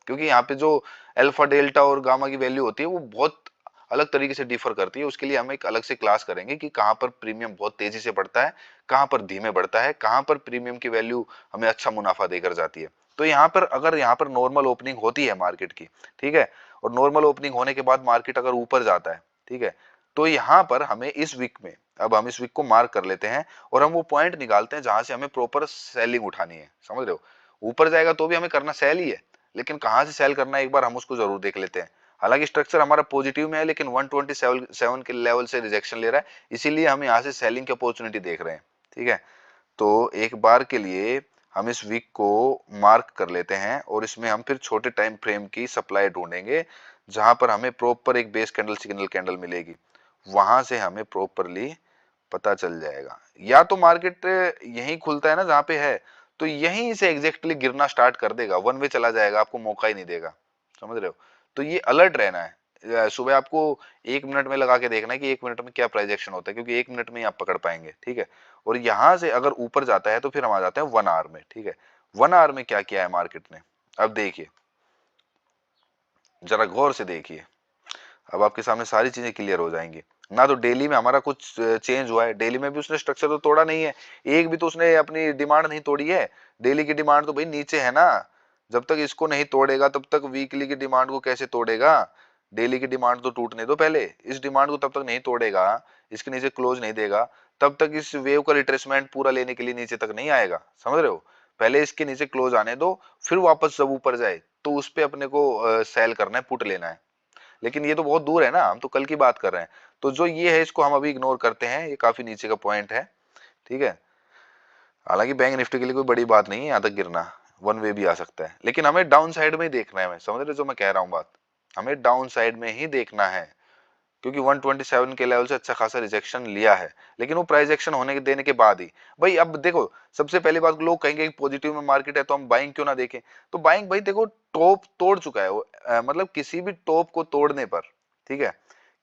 क्योंकि यहाँ पे जो अल्फा डेल्टा और गामा की वैल्यू होती है वो बहुत अलग तरीके से डिफर करती है। उसके लिए हम एक अलग से क्लास करेंगे कि कहाँ पर प्रीमियम बहुत तेजी से बढ़ता है, कहाँ पर धीमे बढ़ता है, कहाँ पर प्रीमियम की वैल्यू हमें अच्छा मुनाफा देकर जाती है। तो यहाँ पर अगर यहाँ पर नॉर्मल ओपनिंग होती है मार्केट की, ठीक है, और नॉर्मल ओपनिंग होने के बाद मार्केट अगर ऊपर जाता है, ठीक है, तो यहाँ पर हमें इस वीक में, अब हम इस वीक को मार्क कर लेते हैं और हम वो पॉइंट निकालते हैं जहां से हमें प्रॉपर सेलिंग उठानी है, समझ रहे हो। ऊपर जाएगा तो भी हमें करना सेल ही है, लेकिन कहां से सेल करना है एक बार हम उसको जरूर देख लेते हैं। हालांकि स्ट्रक्चर हमारा पॉजिटिव में है, लेकिन 127 के लेवल से रिजेक्शन ले रहा है, इसीलिए हम यहाँ से सेलिंग की अपॉर्चुनिटी देख रहे हैं, ठीक है। तो एक बार के लिए हम इस वीक को मार्क कर लेते हैं और इसमें हम फिर छोटे टाइम फ्रेम की सप्लाई ढूंढेंगे, जहां पर हमें प्रॉपर एक बेस कैंडल सिग्नल कैंडल मिलेगी, वहां से हमें प्रॉपरली पता चल जाएगा। या तो मार्केट यहीं खुलता है ना जहां पे है, तो यहीं से एग्जैक्टली गिरना स्टार्ट कर देगा, वन वे चला जाएगा, आपको मौका ही नहीं देगा, समझ रहे हो। तो ये अलर्ट रहना है। सुबह आपको 1 मिनट में लगा के देखना है कि 1 मिनट में क्या प्राइस एक्शन होता है, क्योंकि 1 मिनट में ही आप पकड़ पाएंगे, ठीक है। और यहां से अगर ऊपर जाता है तो फिर हम आ जाते हैं 1 आवर में, ठीक है। 1 आवर में क्या किया है मार्केट ने, अब देखिए, जरा गौर से देखिए, अब आपके सामने सारी चीजें क्लियर हो जाएंगी ना। तो डेली में हमारा कुछ चेंज हुआ है, डेली में भी उसने स्ट्रक्चर तो तोड़ा नहीं है, एक भी तो उसने अपनी डिमांड नहीं तोड़ी है। डेली की डिमांड तो भाई नीचे है ना, जब तक इसको नहीं तोड़ेगा तब तक वीकली की डिमांड को कैसे तोड़ेगा। डेली की डिमांड तो टूटने दो पहले, इस डिमांड को तब तक नहीं तोड़ेगा, इसके नीचे क्लोज नहीं देगा, तब तक इस वेव का रिट्रेसमेंट पूरा लेने के लिए नीचे तक नहीं आएगा, समझ रहे हो। पहले इसके नीचे क्लोज आने दो, फिर वापस जब ऊपर जाए तो उस पे अपने को सेल करना है, पुट लेना है। लेकिन ये तो बहुत दूर है ना, हम तो कल की बात कर रहे हैं। तो जो ये है इसको हम अभी इग्नोर करते हैं, ये काफी नीचे का पॉइंट है, ठीक है। हालांकि बैंक निफ्टी के लिए कोई बड़ी बात नहीं है यहाँ तक गिरना, वन वे भी आ सकता है, लेकिन हमें डाउन साइड में ही देखना है। समझ रहे जो मैं कह रहा हूँ बात, हमें डाउन साइड में ही देखना है, क्योंकि 127 के लेवल से अच्छा खासा रिजेक्शन लिया है, लेकिन वो प्राइस एक्शन होने के देने के बाद ही। भाई अब देखो, सबसे पहली बात, लोग कहेंगे पॉजिटिव में मार्केट है तो हम बाइंग क्यों ना देखें। तो बाइंग भाई देखो, टॉप तोड़ चुका है वो, मतलब किसी भी टॉप को तोड़ने पर, ठीक है,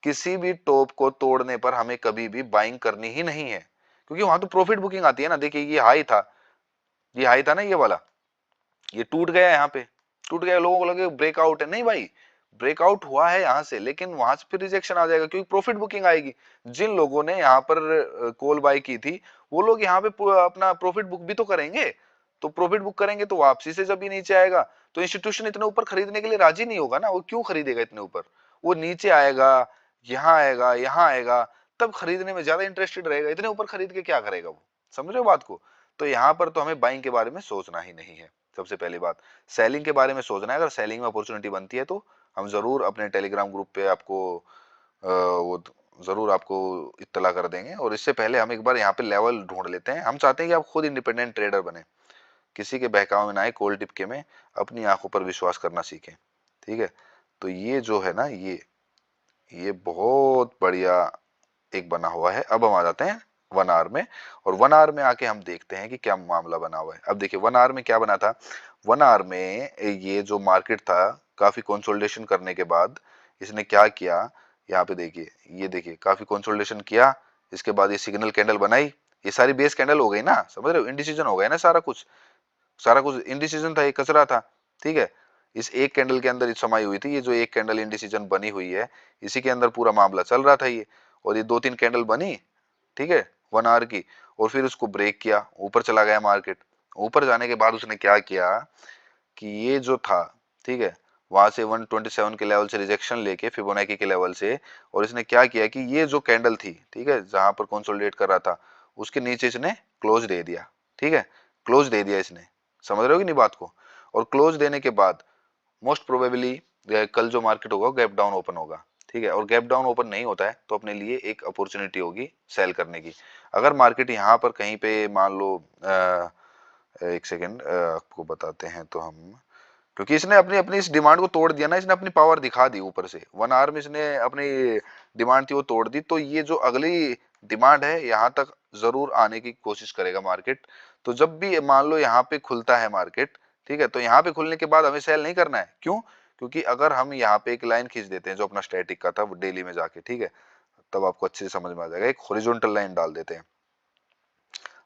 किसी भी टॉप को तोड़ने पर हमें कभी भी बाइंग करनी ही नहीं है, क्योंकि वहां तो प्रॉफिट बुकिंग आती है ना। देखिए ये हाई था, ये हाई था ना, ये वाला, ये टूट गया, यहाँ पे टूट गया, लोगों को लगे ब्रेकआउट है, नहीं भाई, ब्रेकआउट हुआ है यहाँ से, लेकिन वहां से फिर रिजेक्शन आ जाएगा, क्योंकि प्रॉफिट बुकिंग आएगी। जिन लोगों ने यहाँ पर कॉल बाय की थी, वो लोग यहाँ पे अपना प्रॉफिट बुक भी तो करेंगे। तो प्रॉफिट बुक करेंगे तो वापसी से जब भी नीचे आएगा, तो इंस्टीट्यूशन इतने ऊपर खरीदने के लिए राजी नहीं होगा ना, वो क्यों खरीदेगा इतने ऊपर। वो नीचे आएगा, यहाँ आएगा, यहाँ आएगा, तब खरीदने में ज्यादा इंटरेस्टेड रहेगा, इतने ऊपर खरीद के क्या करेगा वो। समझ रहे हो बात को। तो यहाँ पर तो हमें बाइंग के बारे में सोचना ही नहीं है। सबसे पहली बात, सेलिंग के बारे में सोचना है। अगर सेलिंग में अपॉर्चुनिटी बनती है तो हम जरूर अपने टेलीग्राम ग्रुप पे आपको वो जरूर आपको इत्तला कर देंगे। और इससे पहले हम एक बार यहाँ पे लेवल ढूंढ लेते हैं। हम चाहते हैं कि आप खुद इंडिपेंडेंट ट्रेडर बने, किसी के बहकावे में ना आए, कोल्ड टिपके में अपनी आंखों पर विश्वास करना सीखें, ठीक है। तो ये जो है ना, ये बहुत बढ़िया एक बना हुआ है। अब हम आ जाते हैं 1 आवर में, और 1 आवर में आके हम देखते हैं कि क्या मामला बना हुआ है। अब देखिए 1 आवर में क्या बना था। 1 आवर में ये जो मार्केट था, काफी कंसोलिडेशन करने के बाद इसने क्या किया, यहाँ पे देखिए, ये देखिए काफी कंसोलिडेशन किया, इसके बाद ये सिग्नल कैंडल बनाई, ये सारी बेस कैंडल हो गई ना, समझ रहे हो, इंडिसीजन हो गया ना, सारा कुछ, सारा कुछ इंडिसीजन था, ये कचरा था, ठीक है। इस एक कैंडल के अंदर समाई हुई थी, ये जो एक कैंडल इंडिसीजन बनी हुई है, इसी के अंदर पूरा मामला चल रहा था ये। और ये 2-3 कैंडल बनी, ठीक है, 1 आवर की, और फिर उसको ब्रेक किया, ऊपर चला गया मार्केट। ऊपर जाने के बाद उसने क्या किया कि ये जो था, ठीक है, वहां से 127 के लेवल से रिजेक्शन लेके फिबोनाची के लेवल से, और इसने क्या किया कि ये जो कैंडल थी, ठीक है, जहां पर कंसोलिडेट कर रहा था, उसके नीचे इसने क्लोज दे दिया, ठीक है, क्लोज दे दिया इसने। समझ रहे हो कि नहीं बात को। और क्लोज देने के बाद मोस्ट प्रोबेबली कल जो मार्केट होगा गैप डाउन ओपन होगा, ठीक है। और गैप डाउन ओपन नहीं होता है तो अपने लिए एक अपॉर्चुनिटी होगी सेल करने की। अगर मार्केट यहाँ पर कहीं पे मान लो एक सेकेंड आपको बताते हैं तो हम, क्योंकि इसने अपनी अपनी इस डिमांड को तोड़ दिया ना, इसने अपनी पावर दिखा दी ऊपर से, 1 आवर में इसने अपनी डिमांड थी वो तोड़ दी। तो ये जो अगली डिमांड है यहाँ तक जरूर आने की कोशिश करेगा मार्केट। तो जब भी मान लो यहाँ पे खुलता है मार्केट, ठीक है, तो यहाँ पे खुलने के बाद हमें सेल नहीं करना है। क्यों? क्योंकि अगर हम यहाँ पे एक लाइन खींच देते हैं जो अपना स्टैटिक का था वो डेली में जाके, ठीक है, तब आपको अच्छे से समझ में आ जाएगा। एक हॉरिजॉन्टल लाइन डाल देते हैं,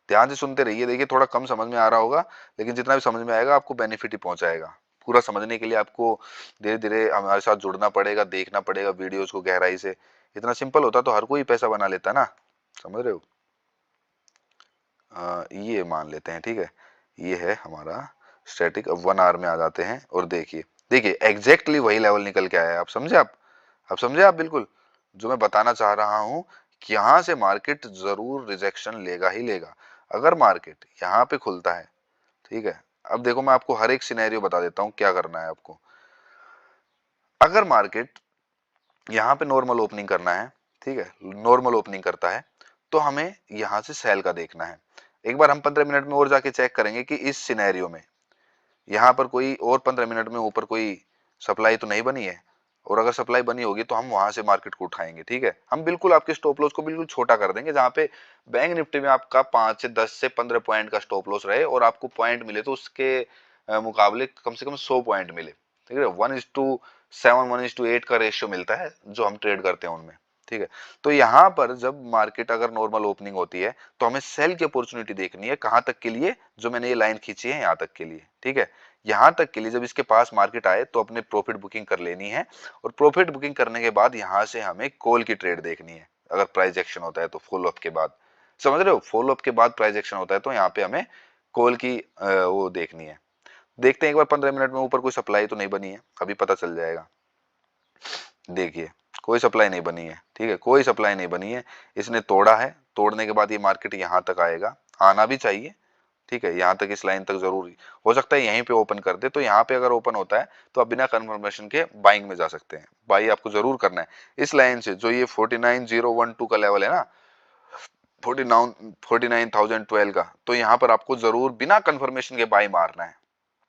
ध्यान से सुनते रहिए, देखिए थोड़ा कम समझ में आ रहा होगा, लेकिन जितना भी समझ में आएगा आपको बेनिफिट ही पहुंचाएगा। पूरा समझने के लिए आपको धीरे धीरे हमारे साथ जुड़ना पड़ेगा, देखना पड़ेगा वीडियोस को गहराई से। इतना सिंपल होता तो हर कोई पैसा बना लेता ना, समझ रहे हो। ये मान लेते हैं, ठीक है, ये है हमारा स्टैटिक। अब 1 आवर में आ जाते हैं और देखिए, देखिए एग्जैक्टली वही लेवल निकल के आया है। आप समझे, आप समझे, आप बिल्कुल जो मैं बताना चाह रहा हूं कि यहां से मार्केट जरूर रिजेक्शन लेगा ही लेगा। अगर मार्केट यहाँ पे खुलता है, ठीक है, अब देखो मैं आपको हर एक सिनेरियो बता देता हूँ क्या करना है आपको। अगर मार्केट यहाँ पे नॉर्मल ओपनिंग करना है, ठीक है, नॉर्मल ओपनिंग करता है, तो हमें यहाँ से सेल का देखना है। एक बार हम 15 मिनट में और जाके चेक करेंगे कि इस सिनेरियो में यहाँ पर कोई और 15 मिनट में ऊपर कोई सप्लाई तो नहीं बनी है। और अगर सप्लाई बनी होगी तो हम वहां से मार्केट को उठाएंगे, ठीक है। हम बिल्कुल आपके स्टॉप लॉस को बिल्कुल छोटा कर देंगे, जहां पे बैंक निफ्टी में आपका 5 से 10 से 15 पॉइंट का स्टॉप लॉस रहे और आपको पॉइंट मिले तो उसके मुकाबले कम से कम 100 पॉइंट मिले, ठीक है। 1:7 1:8 का रेशियो मिलता है जो हम ट्रेड करते हैं उनमें, ठीक है। तो यहाँ पर जब मार्केट अगर नॉर्मल ओपनिंग होती है तो हमें सेल की अपॉर्चुनिटी देखनी है। कहां तक के लिए? जो मैंने ये लाइन खींची है यहाँ तक के लिए, ठीक है। यहाँ तक के लिए जब इसके पास मार्केट आए तो अपने प्रॉफिट बुकिंग कर लेनी है। और प्रॉफिट बुकिंग करने के बाद यहाँ से हमें कॉल की ट्रेड देखनी है। अगर प्राइस एक्शन होता है तो फॉलो अप के बाद, समझ रहे हो, फॉलो अप के बाद प्राइस एक्शन होता है तो यहाँ पे हमें कॉल की वो देखनी है। देखते हैं एक बार 15 मिनट में ऊपर कोई सप्लाई तो नहीं बनी है, अभी पता चल जाएगा। देखिए कोई सप्लाई नहीं बनी है, ठीक है, कोई सप्लाई नहीं बनी है। इसने तोड़ा है, तोड़ने के बाद ये मार्केट यहाँ तक आएगा, आना भी चाहिए, ठीक है, यहाँ तक इस लाइन तक जरूरी हो सकता है यहीं पे ओपन कर दे, तो यहाँ पे अगर ओपन होता है तो आप बिना कंफर्मेशन के बाइंग में जा सकते हैं। बाई आपको जरूर करना है इस लाइन से, जो ये 49012 का लेवल है ना, 49,012 का, तो यहाँ पर आपको जरूर बिना कंफर्मेशन के बाई मारना है।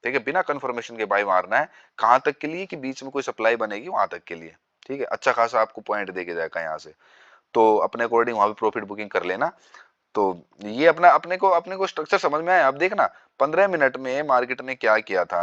ठीक है, बिना कंफर्मेशन के बाई मारना है। कहां तक के लिए कि बीच में कोई सप्लाई बनेगी वहां तक के लिए। ठीक है, अच्छा खासा आपको पॉइंट देके जाएगा यहाँ से, तो अपने अकॉर्डिंग वहां पे प्रॉफिट बुकिंग कर लेना। तो ये अपने को स्ट्रक्चर समझ में आया। अब देखना 15 मिनट में मार्केट ने क्या किया था।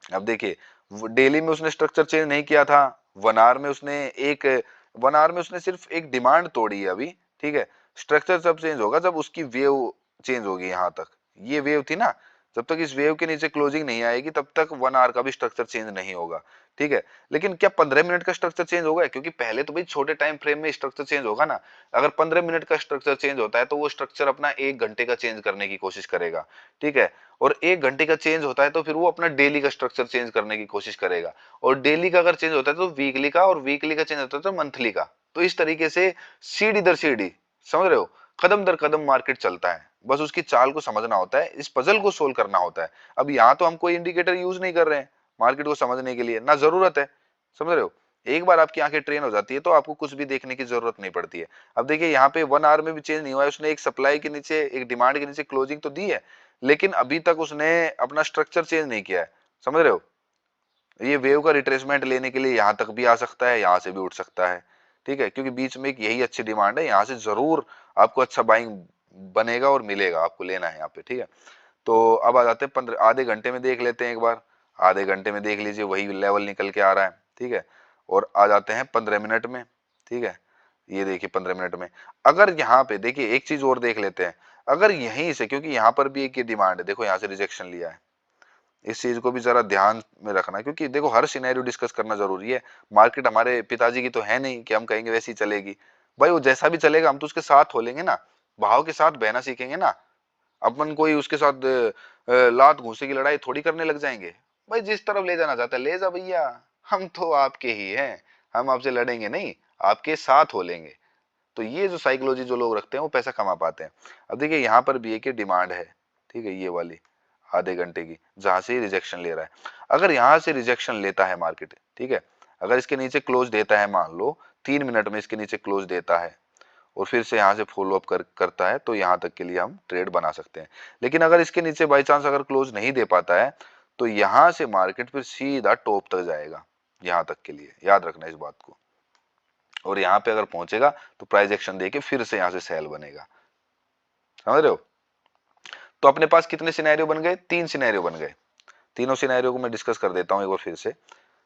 अब देखिए, डेली में उसने स्ट्रक्चर चेंज नहीं किया था, 1 आवर में उसने एक 1 आवर में उसने सिर्फ एक डिमांड तोड़ी है अभी। ठीक है, स्ट्रक्चर जब चेंज होगा जब उसकी वेव चेंज होगी। यहाँ तक ये वेव थी ना, जब तक इस वेव के नीचे क्लोजिंग नहीं आएगी तब तक 1 आवर का भी स्ट्रक्चर चेंज नहीं होगा। ठीक है, लेकिन क्या 15 मिनट का स्ट्रक्चर चेंज होगा? क्योंकि पहले तो भाई छोटे टाइम फ्रेम में स्ट्रक्चर चेंज होगा ना। अगर 15 मिनट का स्ट्रक्चर चेंज होता है तो वो स्ट्रक्चर अपना 1 घंटे का चेंज करने की कोशिश करेगा। ठीक है, और 1 घंटे का चेंज होता है तो फिर वो अपना डेली का स्ट्रक्चर चेंज करने की कोशिश करेगा, और डेली का अगर चेंज होता है तो वीकली का, और वीकली का चेंज होता है तो मंथली का। तो इस तरीके से सीढ़ी दर सीढ़ी, समझ रहे हो, कदम दर कदम मार्केट चलता है। बस उसकी चाल को समझना होता है, इस पजल को सोल्व करना होता है। अब यहाँ तो हम कोई इंडिकेटर यूज नहीं कर रहे हैं मार्केट को समझने के लिए, ना जरूरत है, समझ रहे हो। एक बार आपकी आंखें ट्रेन हो जाती है तो आपको कुछ भी देखने की जरूरत नहीं पड़ती है। अब देखिए यहाँ पे 1 आवर में भी चेंज नहीं हुआ है, उसने एक सप्लाई के नीचे एक डिमांड के नीचे क्लोजिंग तो दी है, लेकिन अभी तक उसने अपना स्ट्रक्चर चेंज नहीं किया है, समझ रहे हो। ये वेव का रिट्रेसमेंट लेने के लिए यहाँ तक भी आ सकता है, यहाँ से भी उठ सकता है। ठीक है, क्योंकि बीच में एक यही अच्छी डिमांड है, यहाँ से जरूर आपको अच्छा बाइंग बनेगा और मिलेगा, आपको लेना है यहाँ पे। ठीक है, तो अब आ जाते हैं 15 आधे घंटे में देख लेते हैं एक बार। आधे घंटे में देख लीजिए वही लेवल निकल के आ रहा है। ठीक है, और आ जाते हैं 15 मिनट में। ठीक है, ये देखिए 15 मिनट में अगर यहाँ पे देखिए एक चीज और देख लेते हैं। अगर यहीं से, क्योंकि यहाँ पर भी एक ये डिमांड है, देखो यहाँ से रिजेक्शन लिया है, इस चीज को भी जरा ध्यान में रखना, क्योंकि देखो हर सिनेरियो डिस्कस करना जरूरी है। मार्केट हमारे पिताजी की तो है नहीं कि हम कहेंगे वैसी चलेगी। भाई वो जैसा भी चलेगा हम तो उसके साथ हो लेंगे ना, भाव के साथ बहना सीखेंगे ना। अपन कोई उसके साथ लात घूंसे की लड़ाई थोड़ी करने लग जाएंगे। भाई जिस तरफ ले जाना चाहता है ले जा भैया, हम तो आपके ही हैं, हम आपसे लड़ेंगे नहीं, आपके साथ हो लेंगे। तो ये जो साइकोलॉजी जो लोग रखते हैं वो पैसा कमा पाते हैं। अब देखिए यहाँ पर भी एक डिमांड है, ठीक है, ये वाली आधे घंटे की, जहां से रिजेक्शन ले रहा है। अगर यहाँ से रिजेक्शन लेता है मार्केट, ठीक है, अगर इसके नीचे क्लोज देता है, मान लो 3 मिनट में इसके नीचे क्लोज देता है और फिर से यहाँ से फॉलो अप करता है, तो यहाँ तक के लिए हम ट्रेड बना सकते हैं। लेकिन अगर इसके नीचे बाई चांस अगर क्लोज नहीं दे पाता है तो यहाँ से मार्केट फिर सीधा टॉप तक जाएगा, यहाँ तक के लिए याद रखना इस बात को। और यहाँ पे अगर पहुंचेगा तो प्राइस एक्शन देके फिर से यहाँ से सेल बनेगा, समझ रहे हो। तो अपने पास कितने सिनेरियो बन गए? 3 सिनेरियो बन गए। तीनों सिनेरियो को मैं डिस्कस कर देता हूँ एक बार फिर से,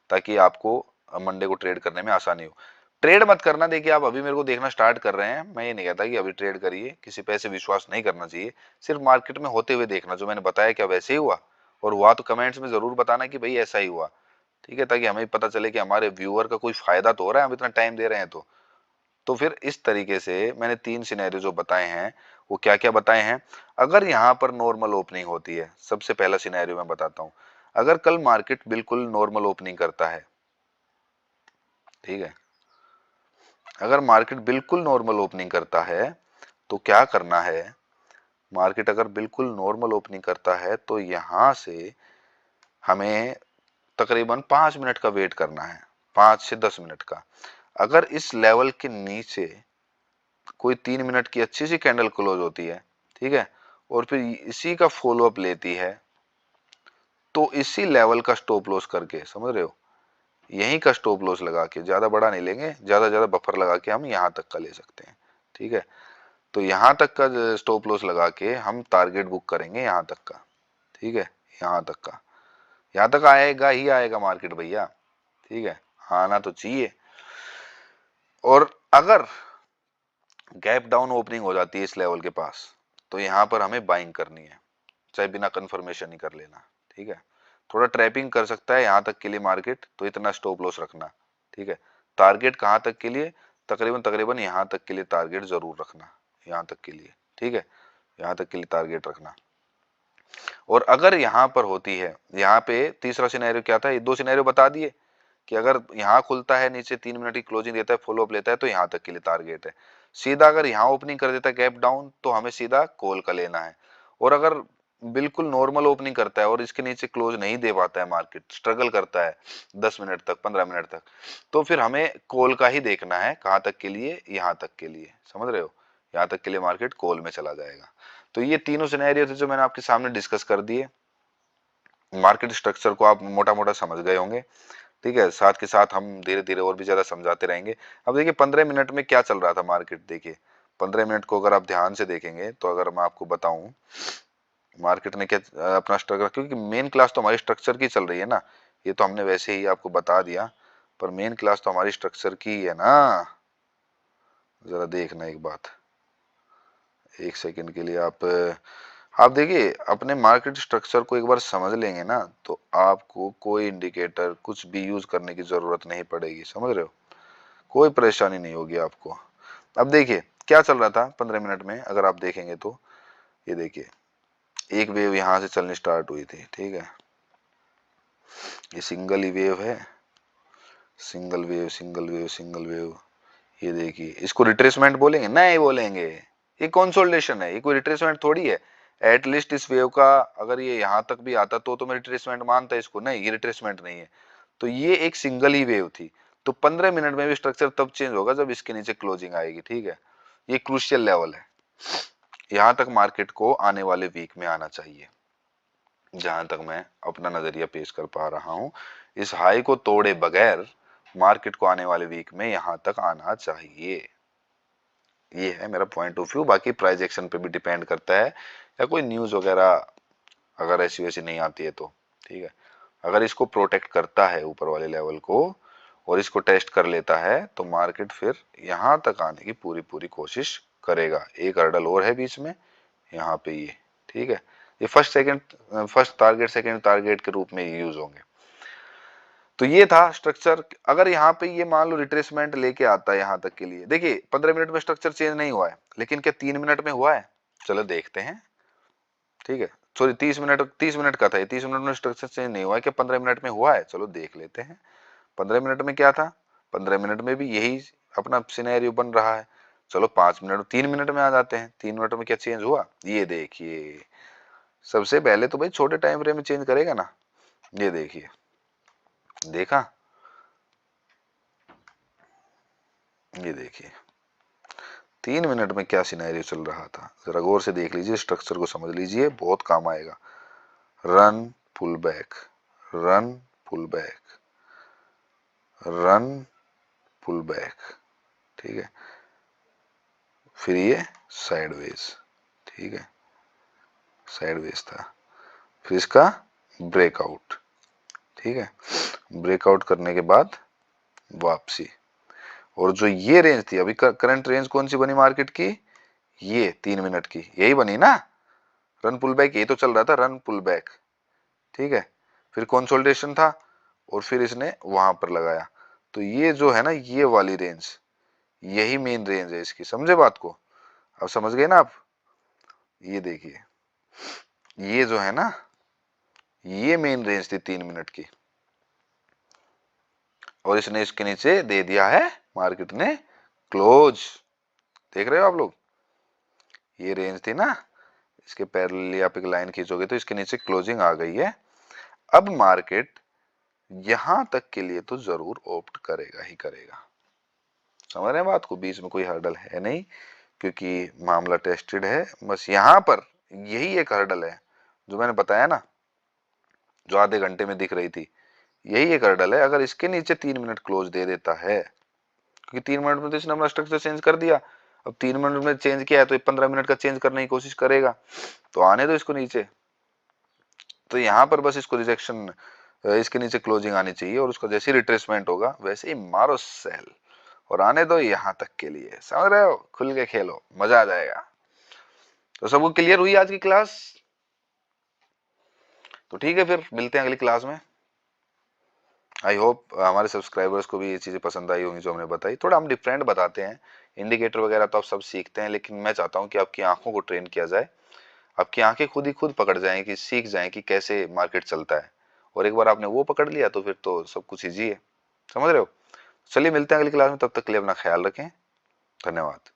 ताकि आपको मंडे को ट्रेड करने में आसानी हो। ट्रेड मत करना, देखिए आप अभी मेरे को देखना स्टार्ट कर रहे हैं, मैं ये नहीं कहता कि अभी ट्रेड करिए, किसी पे ऐसे विश्वास नहीं करना चाहिए। सिर्फ मार्केट में होते हुए देखना, जो मैंने बताया क्या वैसे ही हुआ, और हुआ तो कमेंट्स में जरूर बताना कि भाई ऐसा ही हुआ। ठीक है, ताकि हमें पता चले कि हमारे व्यूअर का कोई फायदा तो हो रहा है, हम इतना टाइम दे रहे हैं तो फिर इस तरीके से मैंने 3 सिनेरियो जो बताए हैं वो क्या क्या बताए हैं। अगर यहाँ पर नॉर्मल ओपनिंग होती है, सबसे पहला सिनेरियो मैं बताता हूँ, अगर कल मार्केट बिल्कुल नॉर्मल ओपनिंग करता है, ठीक है, अगर मार्केट बिल्कुल नॉर्मल ओपनिंग करता है तो क्या करना है। मार्केट अगर बिल्कुल नॉर्मल ओपनिंग करता है तो यहां से हमें तकरीबन 5 मिनट का वेट करना है, 5 से 10 मिनट का। अगर इस लेवल के नीचे कोई 3 मिनट की अच्छी सी कैंडल क्लोज होती है, ठीक है, और फिर इसी का फॉलो अप लेती है, तो इसी लेवल का स्टॉप लॉस करके, समझ रहे हो, यहीं का स्टॉप लॉस लगा के, ज्यादा बड़ा नहीं लेंगे, ज्यादा बफर लगा के हम यहाँ तक का ले सकते हैं। ठीक है, तो यहाँ तक का स्टॉप लॉस लगा के हम टारगेट बुक करेंगे यहाँ तक का। ठीक है, यहाँ तक का, यहाँ तक आएगा ही आएगा मार्केट भैया। ठीक है, आना तो चाहिए। और अगर गैप डाउन ओपनिंग हो जाती है इस लेवल के पास, तो यहाँ पर हमें बाइंग करनी है, चाहे बिना कंफर्मेशन ही कर लेना। ठीक है, थोड़ा ट्रैपिंग कर सकता है यहाँ तक के लिए मार्केट, तो इतना स्टॉप लॉस रखना। ठीक है, टारगेट कहाँ तक के लिए? तकरीबन तकरीबन यहाँ तक के लिए टारगेट जरूर रखना, यहाँ तक के लिए। ठीक है, यहाँ तक के लिए टारगेट रखना। और अगर यहाँ पर होती है, यहाँ पे तीसरा सिनेरियो क्या था, ये 2 सिनेरियो बता दिए कि अगर यहाँ खुलता है नीचे 3 मिनट की क्लोजिंग देता है, फॉलो अप लेता है, तो यहाँ तक के लिए टारगेट है। सीधा अगर यहाँ ओपनिंग कर देता है गैप डाउन, तो हमें सीधा कॉल का लेना है। और अगर बिल्कुल नॉर्मल ओपनिंग करता है और इसके नीचे क्लोज नहीं दे पाता है, मार्केट स्ट्रगल करता है 10 मिनट तक, 15 मिनट तक, तो फिर हमें कॉल का ही देखना है। कहां तक के लिए? यहां तक के लिए, समझ रहे हो? यहां तक के लिए मार्केट कॉल में चला जाएगा। तो ये तीनों सिनेरियो थे जो मैंने आपके सामने डिस्कस कर दिए। मार्केट स्ट्रक्चर को आप मोटा मोटा समझ गए होंगे, ठीक है। साथ के साथ हम धीरे धीरे और भी ज्यादा समझाते रहेंगे। अब देखिए 15 मिनट में क्या चल रहा था मार्केट, देखिए 15 मिनट को अगर आप ध्यान से देखेंगे तो अगर मैं आपको बताऊं मार्केट ने क्या अपना स्ट्रगल, क्योंकि मेन क्लास तो हमारी स्ट्रक्चर की चल रही है ना, ये तो हमने वैसे ही आपको बता दिया, पर मेन क्लास तो हमारी स्ट्रक्चर की ही है ना। जरा देखना एक बात, एक सेकंड के लिए आप देखिए अपने मार्केट स्ट्रक्चर को एक बार समझ लेंगे ना, तो आपको कोई इंडिकेटर कुछ भी यूज करने की जरूरत नहीं पड़ेगी, समझ रहे हो? कोई परेशानी नहीं होगी आपको। अब देखिए क्या चल रहा था 15 मिनट में, अगर आप देखेंगे तो ये देखिए एक वेव यहां से चलनी स्टार्ट हुई थी, ठीक है। ये सिंगल ही वेव है, single wave single wave single wave. ये देखिए इसको रिट्रेसमेंट बोलेंगे? नहीं बोलेंगे, ये कंसोलिडेशन है, ये कोई रिट्रेसमेंट थोड़ी है। एटलीस्ट इस वेव का अगर ये यहां तक भी आता तो मैं रिट्रेसमेंट मानता इसको, नहीं ये रिट्रेसमेंट नहीं है। तो ये एक सिंगल ही वेव थी। तो 15 मिनट में भी स्ट्रक्चर तब चेंज होगा जब इसके नीचे क्लोजिंग आएगी, ठीक है। ये क्रूशियल लेवल है, यहां तक मार्केट को आने वाले वीक में आना चाहिए, जहां तक मैं अपना नजरिया पेश कर पा रहा हूं। इस हाई को तोड़े बगैर मार्केट को आने वाले वीक में यहां तक आना चाहिए, ये है मेरा पॉइंट ऑफ व्यू। बाकी प्राइस एक्शन पे भी डिपेंड करता है, या कोई न्यूज वगैरह अगर ऐसी वैसी नहीं आती है तो, ठीक है। अगर इसको प्रोटेक्ट करता है ऊपर वाले लेवल को और इसको टेस्ट कर लेता है तो मार्केट फिर यहां तक आने की पूरी पूरी कोशिश करेगा। एक हर्डल और है बीच में यहाँ पे ये, ठीक है। ये फर्स्ट टारगेट सेकंड टारगेट के रूप में यूज होंगे। तो ये था स्ट्रक्चर। अगर यहाँ पे ये मान लो रिट्रेसमेंट लेके आता है यहाँ तक के लिए, देखिए 15 मिनट में स्ट्रक्चर चेंज नहीं हुआ है, लेकिन क्या 3 मिनट में हुआ है? चलो देखते हैं, ठीक है। सॉरी 30 मिनट का था ये, 30 मिनट में स्ट्रक्चर चेंज नहीं हुआ है, क्या 15 मिनट में हुआ है? चलो देख लेते हैं 15 मिनट में क्या था। 15 मिनट में भी यही अपना सिनेरियो बन रहा है। चलो 5 मिनट 3 मिनट में आ जाते हैं, 3 मिनट में क्या चेंज हुआ? ये देखिए सबसे पहले तो भाई छोटे टाइम फ्रेम में चेंज करेगा ना, ये देखिए, देखा? ये देखिए 3 मिनट में क्या सिनेरियो चल रहा था, जरा गौर से देख लीजिए, स्ट्रक्चर को समझ लीजिए, बहुत काम आएगा। Run pull back, run pull back, run pull back, ठीक है। फिर ये साइडवेज, ठीक है, साइडवेज था। फिर इसका ब्रेकआउट, ठीक है, ब्रेकआउट करने के बाद वापसी। और जो ये रेंज थी अभी, करंट रेंज कौन सी बनी मार्केट की? ये 3 मिनट की यही बनी ना, रन पुल बैक यही तो चल रहा था, रन पुल बैक, ठीक है। फिर कंसोलिडेशन था और फिर इसने वहां पर लगाया। तो ये जो है ना ये वाली रेंज, यही मेन रेंज है इसकी, समझे बात को? अब समझ गए ना आप? ये देखिए ये जो है ना ये मेन रेंज थी 3 मिनट की, और इसने इसके नीचे दे दिया है मार्केट ने क्लोज। देख रहे हो आप लोग, ये रेंज थी ना, इसके पैरेलली आप एक लाइन खींचोगे तो इसके नीचे क्लोजिंग आ गई है। अब मार्केट यहां तक के लिए तो जरूर ऑप्ट करेगा ही करेगा, समझ रहे हैं बात को? बीच में कोई हर्डल है नहीं, क्योंकि मामला टेस्टेड है। बस यहां पर यही एक हर्डल है जो मैंने बताया ना, जो आधे घंटे में दिख रही थी, यही एक हर्डल है। अगर इसके नीचे 3 मिनट क्लोज दे देता है, क्योंकि 3 मिनट में तो इसने अपना स्ट्रक्चर चेंज कर दिया, अब 3 मिनट में चेंज किया है तो 15 मिनट का चेंज करने की कोशिश करेगा, तो आने दो इसको नीचे। तो यहाँ पर बस इसको रिजेक्शन, इसके नीचे क्लोजिंग आनी चाहिए, और उसका जैसे रिट्रेसमेंट होगा वैसे ही मारो सेल और आने दो यहाँ तक के लिए, समझ रहे हो? खुल के खेलो, मजा आ जाएगा। तो सबको क्लियर हुई आज की क्लास? तो ठीक है, फिर मिलते हैं अगली क्लास में। आई होप हमारे सब्सक्राइबर्स को भी ये चीज़ें पसंद आई होंगी जो हमने बताई। थोड़ा हम डिफरेंट बताते हैं, इंडिकेटर वगैरह तो आप सब सीखते हैं, लेकिन मैं चाहता हूँ कि आपकी आंखों को ट्रेन किया जाए, आपकी आंखें खुद ही खुद पकड़ जाएं, कि सीख जाएं कि कैसे मार्केट चलता है। और एक बार आपने वो पकड़ लिया तो फिर तो सब कुछ ईजी है, समझ रहे हो? चलिए मिलते हैं अगली क्लास में, तब तक के लिए अपना ख्याल रखें, धन्यवाद।